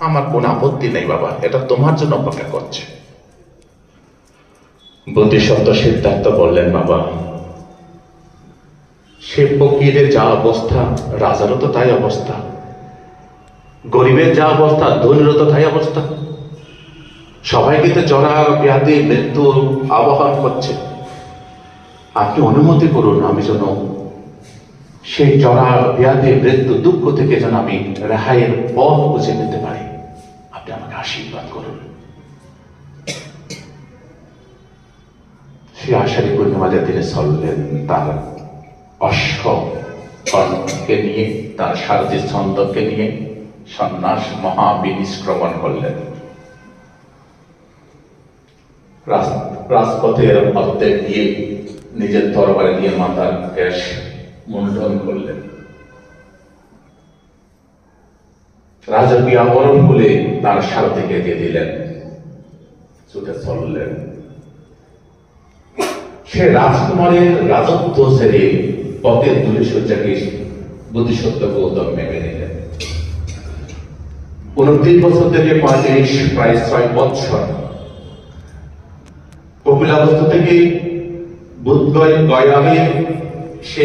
আমার কোন আপত্তি নেই বাবা, এটা তোমার জন্য অপেক্ষা করছে। বোধিসত্ত্ব সিদ্ধার্থ বললেন, বাবা সে ফকিরের যা অবস্থা রাজারও তো তাই অবস্থা, গরিবের যা অবস্থা ধনীরও তো তাই অবস্থা। সবাই কিন্তু জরা ব্যাধি মৃত্যু আবাহন করছে। আপনি অনুমতি করুন আমি যেন সেই জরা ব্যাধি মৃত্যু দুঃখ থেকে যেন আমি রেহাইয়ের পথ বুঝে নিতে পারি। আপনি আমাকে আশীর্বাদ করুন। সে আষাঢ়ী পূর্ণিমাদের দিনে চললেন তার অশ্বকে নিয়ে, তার সারথী ছন্দকে নিয়ে সন্ন্যাস মহাবিনিষ্ক্রমণ করলেন। রাজপথের অর্ধেক দিয়ে নিজের দরবারে নিয়ে মাতার কেশ মুন্ডন করলেন। রাজকীয় আবরণ খুলে তার সারথীকে দিয়ে দিলেন, ছুটে চললেন। সে রাজকুমারের রাজত্ব ছেড়ে পথের দূরে সজ্জাকে বোধিসত্ত্ব গৌতম মেনে নিলেন। 29 বছর থেকে 35 প্রায় 6 বৎসর কপিলাবস্তু থেকে বুদ্ধগয়ামে সে